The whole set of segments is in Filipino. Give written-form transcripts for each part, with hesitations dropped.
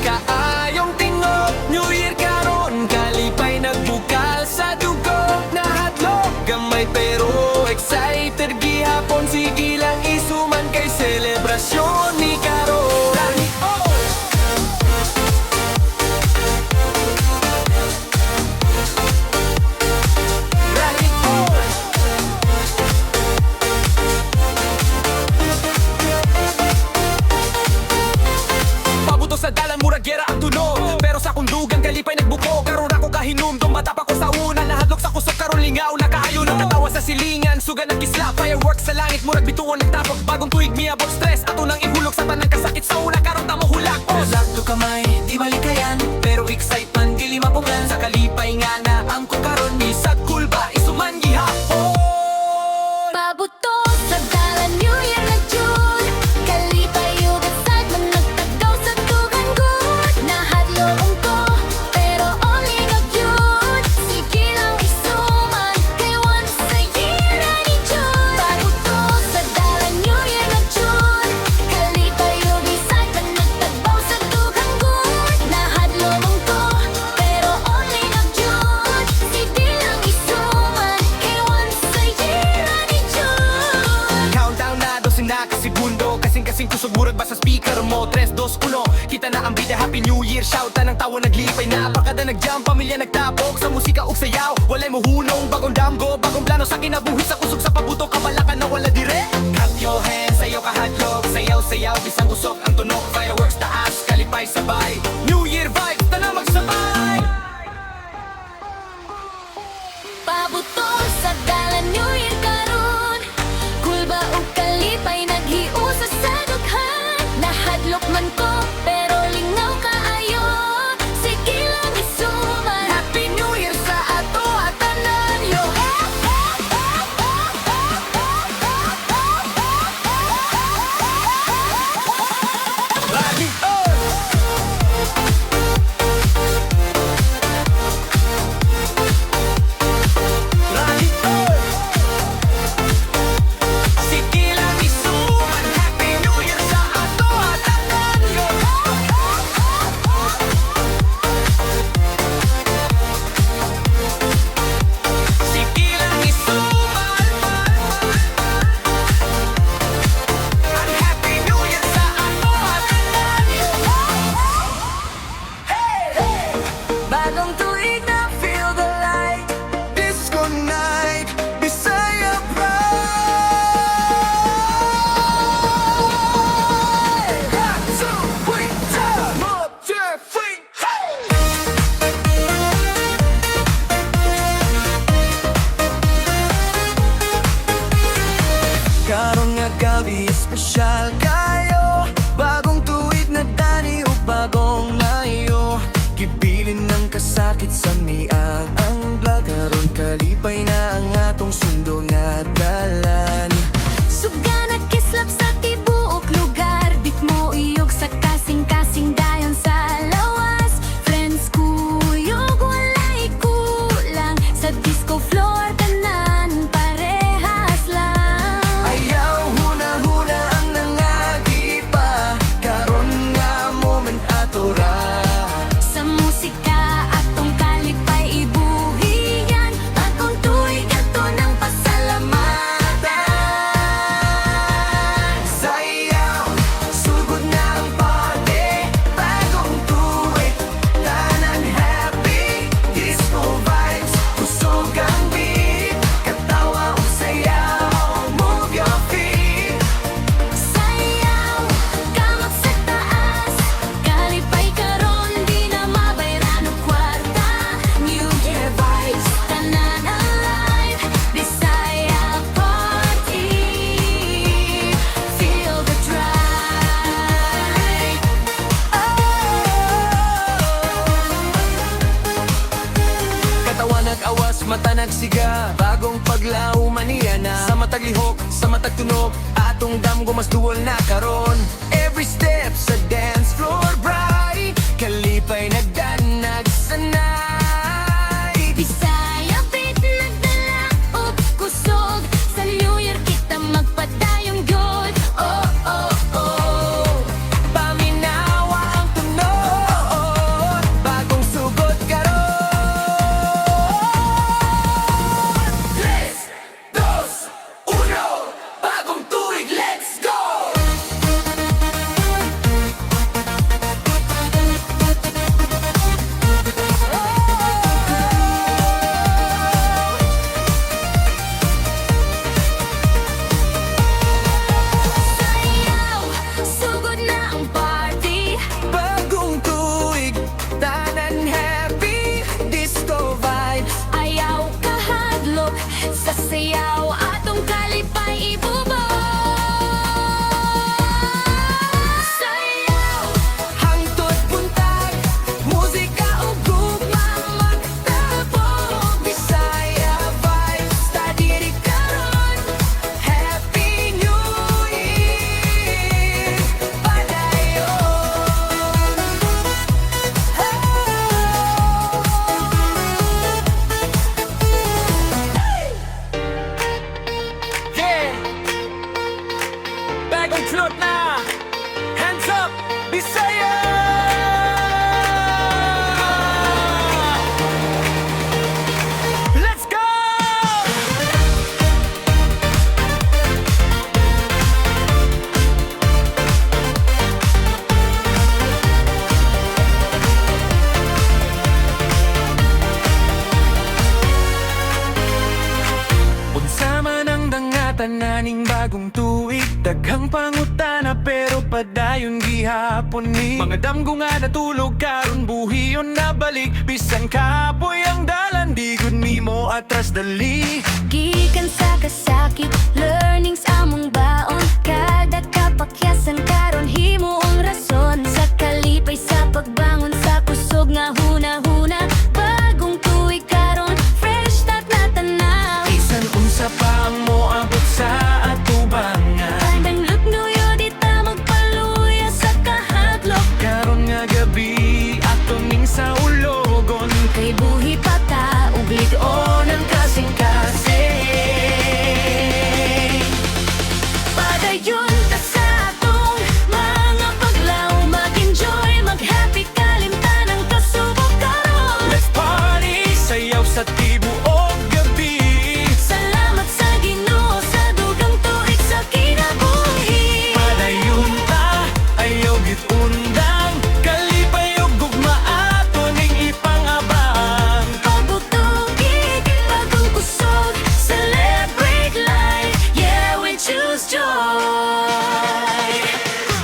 kaayong tingog. New Year karon, kalipay nagbukal sa dugo. Nahadlok gamay pero excited gihapon. Sige lang isuman kay selebrasyon ni karon. Sa dalan murag gera ang tunog, pero sa kundugan kalipay nagbuko. Karon ako kahinumdum, bata pa ko sa una. Nahadlok sa kusog karon lingaw na kaayo. Nakatawa sa silingan, suga nagkisla. Fireworks sa langit murag bituon nagtapok. Bagong tuig miabot stress, ato nang ihulog sa tanang kasakit sa una. Karon tamo hulak hulak to kamay, di balikayan, pero excitement dili mapunglan. Sa kalipay nga na ang ko karon, bisag kulba isuman gihapon. Pabuto sa dalan New Year na June, kalipay yung excitement nagtagaw sa tugan good. Nahadloong ko, pero only of June. Sige lang isuman, kay once a year na ni June. Pabuto sa dalan New Year na June, kalipay yung excitement nagtagaw sa tugan good. Nahadloong ko, pero only of June. Sige lang isuman, kay once a year na ni June. Countdown na 12 na kasigundo, kasing-kasing kusog murag ba sa speaker mo. 3, 2, 1, kita na ang bida. Happy New Year, shoutan ng tawa naglipay na. Pakada nag-jump, pamilya nagtapok sa musika ug sayaw. Walay mo hunong, bagong damgo, bagong plano sa kinabuhi. Sa kusog sa pabuto, kabalakan na wala dire. Clap your hands, sayaw kahadlok, sayaw-sayaw, bisang kusog ang tunog. Fireworks taas, kalipay sabay, New Year vibes, tala magsabay. Pabuto sa dalan New Year karon, kulba ug kalipay naghiusa sa dughan. Nahadlok man ko, pero lingaw kaayo. Sige lang isuman, Happy New Year sa ato at tanan yo. Lagi Lagi sige lang isuman. Happy New Year sa ato at tanan yo. Sige lang isuman. Ang Happy New Year sa ato at tanan yo. bagong tuig na Feel the light, disco night, Bisaya pride. 1, 2, 3, move your feet, hey! Karon nga gabi espesyal kayo, bagong tuig na dani o bagong layo. Gibilin ng kasakit sa miag ang vlog. Karon kalipay na ang atong sundo nga dalan. suga nagkislap sa tibuok lugar. Bit mo iyog sa kasing-kasing dayon sa lawas. Friends kuyog walay kulang, sa disco floor tanan parehas lang. Ayaw huna-huna ang nangagipa, karon nga moment ato ra. Sa musika atong kalipay ibuhiyan, bagong tuig ato ng pasalamatan. Sayaw, sugod na ang party, bagong tuig, tanan happy, disco vibes, kusog ang beat, katawa o sayaw, move your feet. Sayaw, kamot sa taas, kalipay karon di na mabayran og kwarta. New Year vibes, tanan alive, Bisaya party. Feel the drive. Katawan nag-awas, mata nagsiga, bagong paglaw maniya na. Sa matag lihok, sa matag tunog, atong damgo mas duwal na karon. Every step sa dance floor bright, kalipay nagdanag sanay. Bisaya beat nagdala og kusog, sa New Year kita magpadayong good. Oh, oh, oh. Paminawa ang tunog, Bisaya. Let's go! Unsa man ang dangatan naning bagong tuig, daghang pangutana pero padayon gihapon ni mga damgo nga natulog karon buhiyon na balik, bisan kapoy ang dalan di gud nimo atras dali. Gikan sa kasakit, learnings among baon. Kada kapakyasan karon himuong rason. Sa kalipay sa pagbangon sa kusog nga huna-huna. Bagong tuig karon, fresh start na tanaw. Isan unsa pa ang moabot sa atubangan, Pandang lugnuyo di ta magpaluya sa kahadlok. karon nga gabi ato ning sa ulogon. Kay buhi pa ta, uglit O ng kasing-kasing padayon ta sa atong mga paglaw. Mag-enjoy, mag-happy kalimtan ang kasubok karon. let's party, sayaw sa tibuok gabi. Salamat sa Ginoo sa dugang tuig sa kinabuhi. Padayon ta, ayaw gitundang, kalipay ug gugma ato ning ipangabang. Pagbutuig, bagong kusog, celebrate life. Yeah, we choose joy.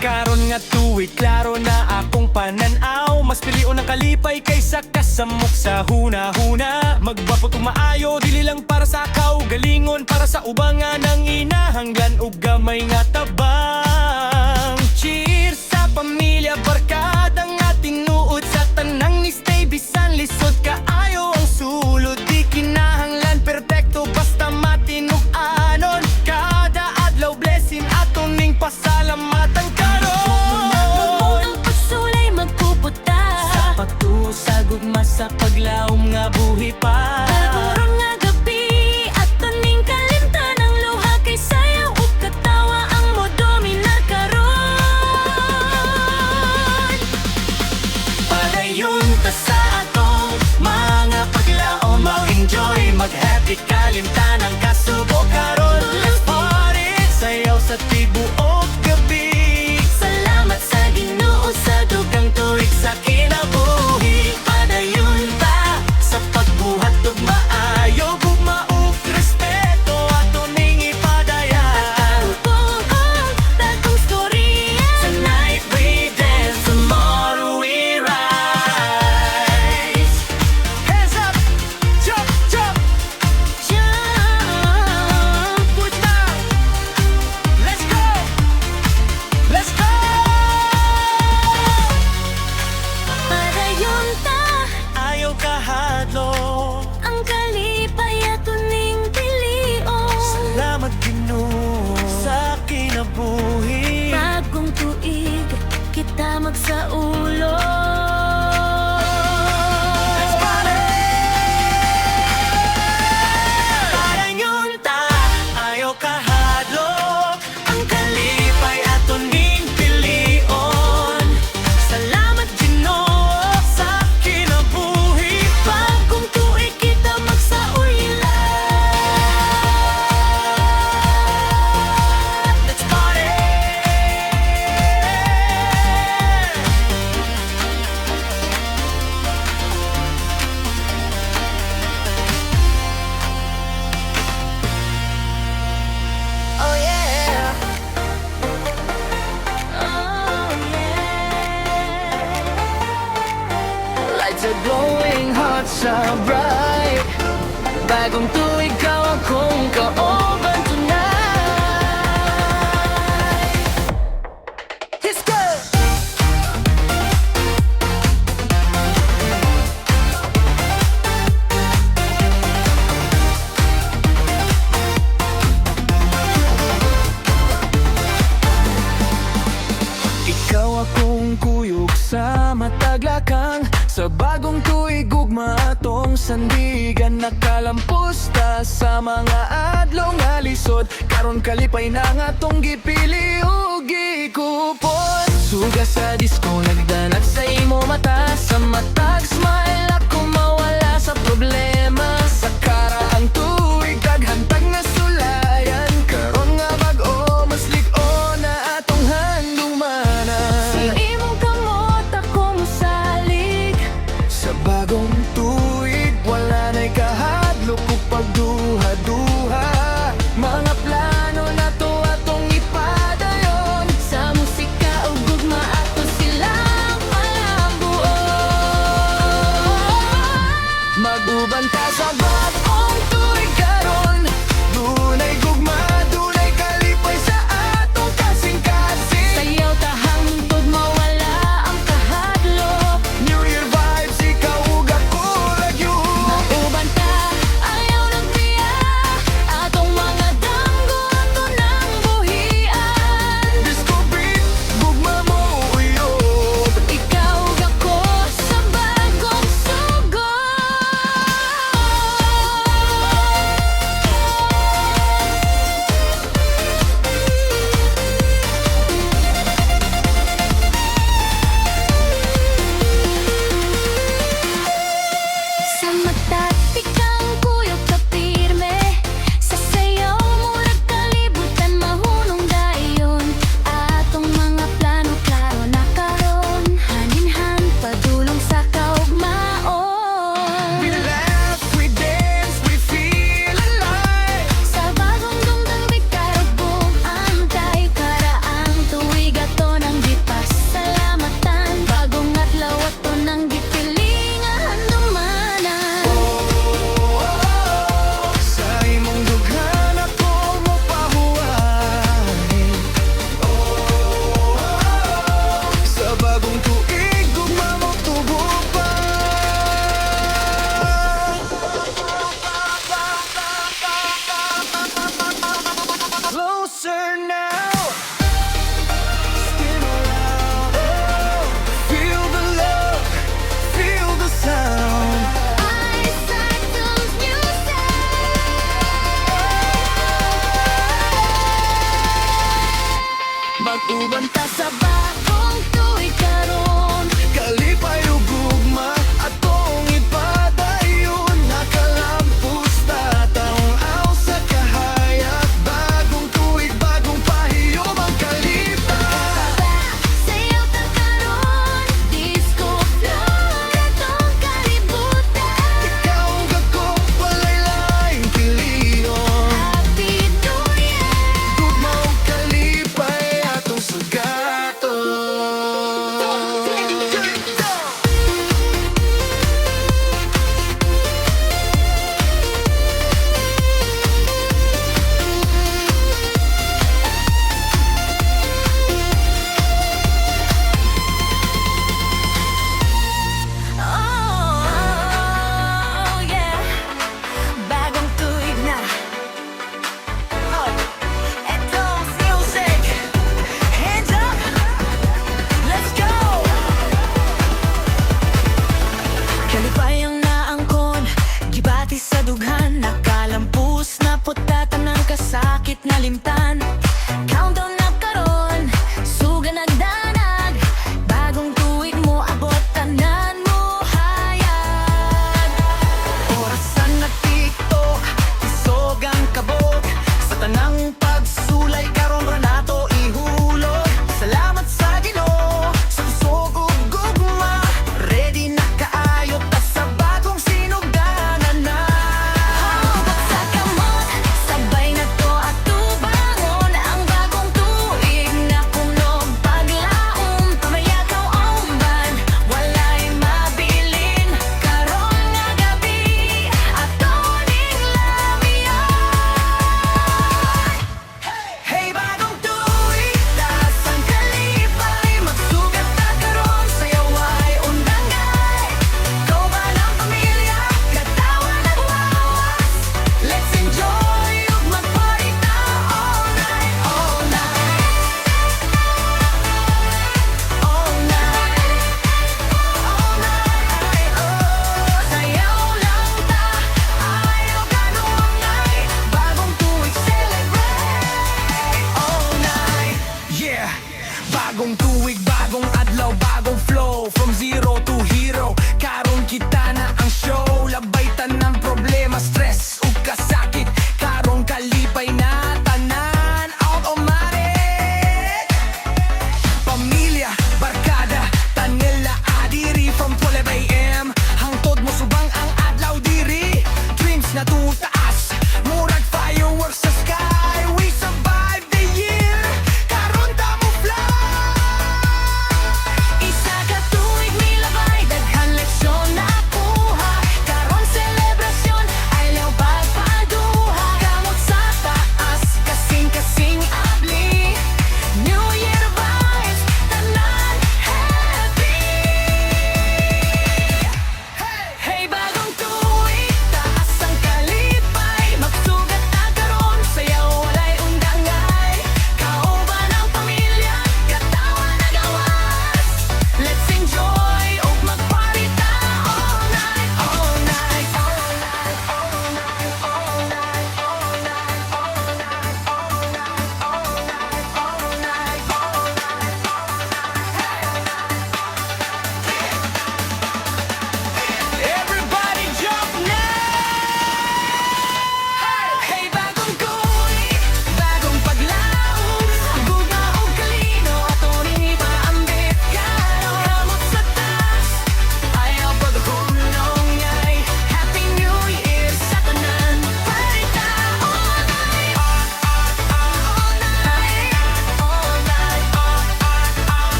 Karon nga tuig, klaro na akong pananaw. Mas pilion ang kalipay kaysa kasamok sa huna-huna. Magbapot ug maayo, dili lang para sa kaugalingon, para sa ubangan ng inahanglan ug gamay nga tabang. Cheers sa pamilya, barkada nga tinuod sa tanang ni stay bisan lisod kaayo ang sulod. Di kinahanglan perpekto basta matinug anon. Kada adlaw blessing ato ning pasalamatan karon. Ang pagsulay magpuputa. Sa pagtusag ugma sa paglaom nga buhi pa. Pagurong nga gabi at taning kalimtan ang luha kay sayaw ug katawa ang modomina karon. Padayon ta sa atong mga paglaom, mag-enjoy, mag-happy kalimtan ang kasubok karon. Let's party, sayaw sa tibuok gabi. Salamat sa Ginoo sa Dugang tuig sa kinabuhi. Padayon ta sa pagbuhat ug maayo, gugma ug respeto ato ning ipadayag. pagbuhog, bagong storya. Tonight we dance, tomorrow we rise. Hands up, jump, jump, Jump. put down. Let's go, let's go. Padayon ta, Ayaw kahadlok, ang kalipay ato ning pilion. salamat Ginoo sa kinabuhi. Bagong tuig, kita magsaulo. Let's party! Padayon ta, ayaw kahadlok, ang kalipay ato ning pilion. Salamat Ginoo sa kinabuhi. Bagong tuig, kita magsaulo. Let's party! Oh yeah. Oh yeah. Lights are glowing, hearts are bright. Bagong tuig, ikaw akong kaoban tonight. Let's go! Ikaw akong kuyog sa mataglakang, sa bagong tuig ugma atong sandigan. Nakalampos ta sa mga adlaw nga lisod, karon kalipay na nga atong gipili ug gikupon. Suga sa disco, nagdanag sa imo mata. Sa matag smile ako mawala sa problema. Sa karaang tuig, daghantag na sulayan. Karon nga bag-o, mas lig-o na atong handumana. Sa imong kamot ako musalig. Sa bagong tuig, wala na'y kahadlok o pagduha-duha. Mga plano na to atong ipadayon. Sa musika ug gugma ato silang palambuon. Mag-uban ta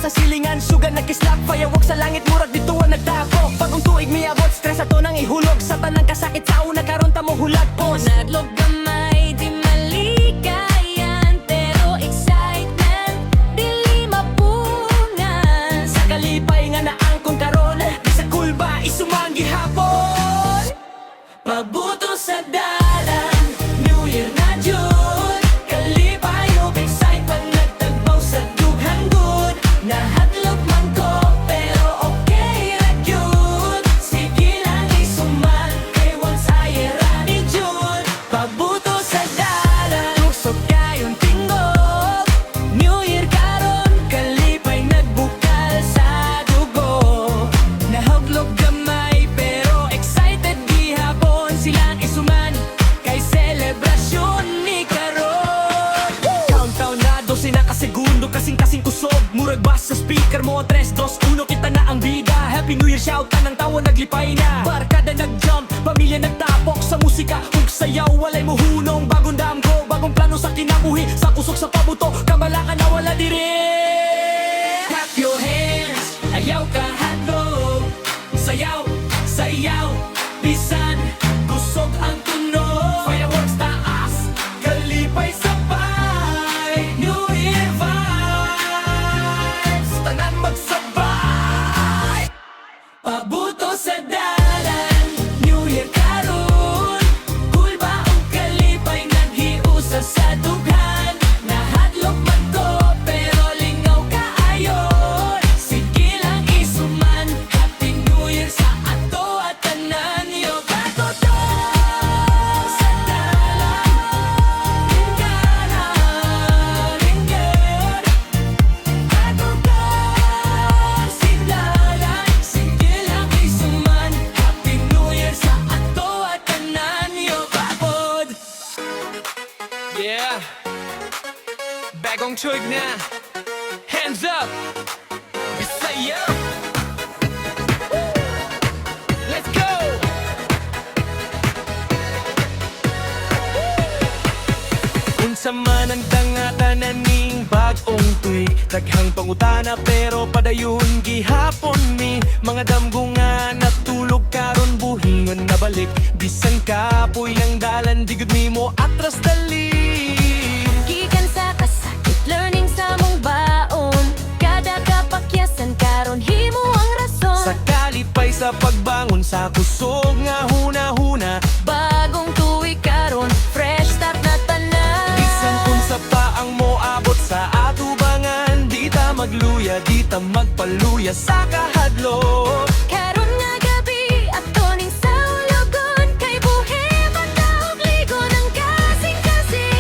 sa silingan, sugan nagkislap, fireworks sa langit, murag dito ang nagtapok. Pagong tuig miabot, stress ato nang ihulog, sa tanang kasakit sa una karon ta mo hulag pos. Nadlog gamay, di malikayan, pero excitement, dili mapungan. Sa kalipay nga naangkon karon, di sa kulba isumang gihapon. Mabuto sa dalan, New Year na June. Kalipay o excitement, nagtagbaw sa dughang good. Nahatlog man ko, pero okay ra yun. Sige lang isuman, kay once ayera ni June. Mabuto sa dalan, tusok kayong tingog. New Year karon, kalipay nagbukal sa dugo. Nahaglog gamay, pero excited gihapon. Silang isuman, kay selebrasyon ni karon. Countdown na 12 na kasegundo, kasing-kasing kusog, murag bas sa speaker mo 3, 2, 1, kita na ang bida. Happy New Year shout, tanang tawa naglipay na. Barkada nag-jump, pamilya nagtapok, sa musika ug sayaw, walay mohunong. Bagong damgo, bagong plano sa kinabuhi, sa kusog sa pabuto, kamalakan na wala diri. Clap your hands, ayaw ka hadlok. Sayaw, sayaw, bisan kusog ang tunog. Fireworks taas, kalipay sabay, New Year vibes, tanan magsabay. Pabuto sa dalan, New Year karon. Cool ba ang kalipay, naghiusa sa dughan. Nahadlok man ko, pero lingaw kaayon. Sige lang isuman, Happy New Year sa ato at tanan. Yo katoto sa dalan, ringgaran, ringger. Katoto si dalan, sige lang isuman, Happy New Year sa ato at tanan. Yo kapod. Yeah, bagong tuig na, hands up, sayaw. Let's go! Unsa man ang tangatanan ning bagong tuig, daghang pangutana pero padayon gihapon mi. Mga damgo nga natulog karon buhingon na balik, bisan kapoy ang dalan digud mi mo atras dali. Gikan sa kasakit, learning sa mong baon. Kada kapakyasan karon himo ang rason. Sa kalipay sa pagbangon sa kusog nga huna-huna, Bagong tuig karon, fresh start na tanan. bisan unsa pa ang moabot sa atubangan, di ta magluya, di ta magpaluya sa kahadlok. Karon nga gabi, ato ning sa ulogon. Kay buhi matahog ligo ng kasing-kasing.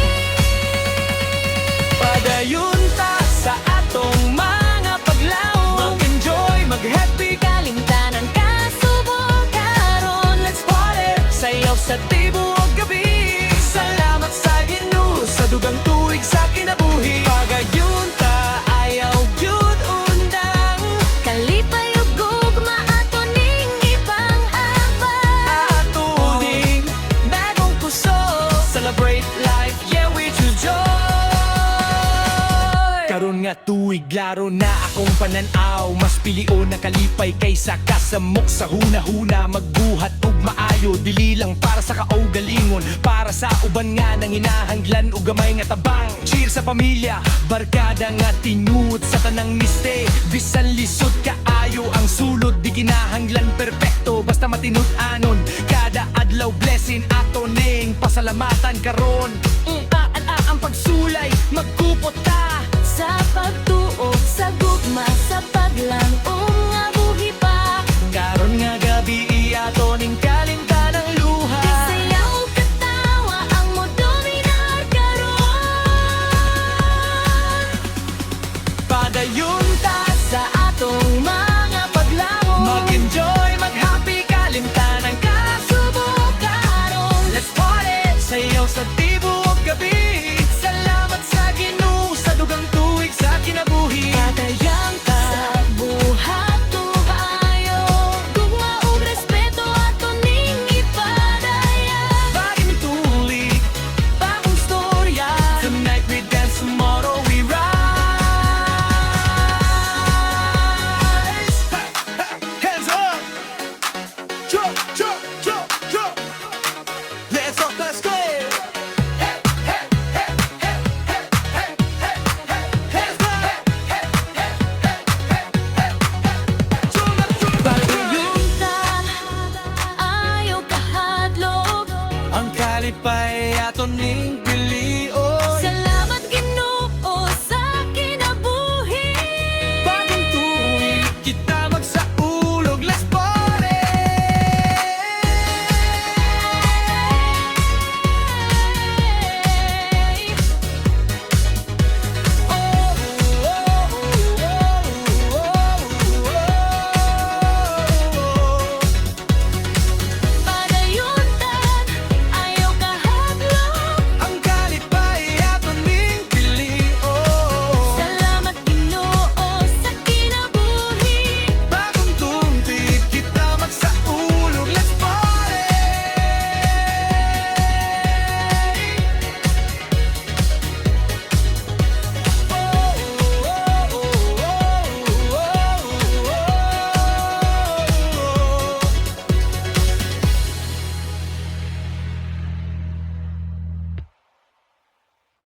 Padayon ta sa atong mga paglaom, mag-enjoy, mag-happy, Kalimtanan kasubok karon. Let's party! sayaw sa tibuok gabi. Salamat sa Ginoo sa dugang tuig sa kinabuhi. Pagayon ta ayaw gyud undang, Kalipay ug gugma ato ning ipang-abay. atuning bagong kusog. Celebrate life, yeah we choose joy. Karon nga tuig, laro na akong pananaw. Mas pilio na kalipay kaysa kasamok sa huna-huna. Magbuhat ug maayo, dili lang para sa kaugalingon, para sa uban nga nang hinahanglan ug gamay nga tabang. Cheer sa pamilya, barkada nga tinuot sa tanang miste. Bisan lisod kaayo ang sulod, di kinahanglan perpekto, basta matinud-anon. Kada adlaw blessing ato ning pasalamatan karon. Ang pagsulay, magkupot ta. Sa pagtuo, sa gugma, sa paglango.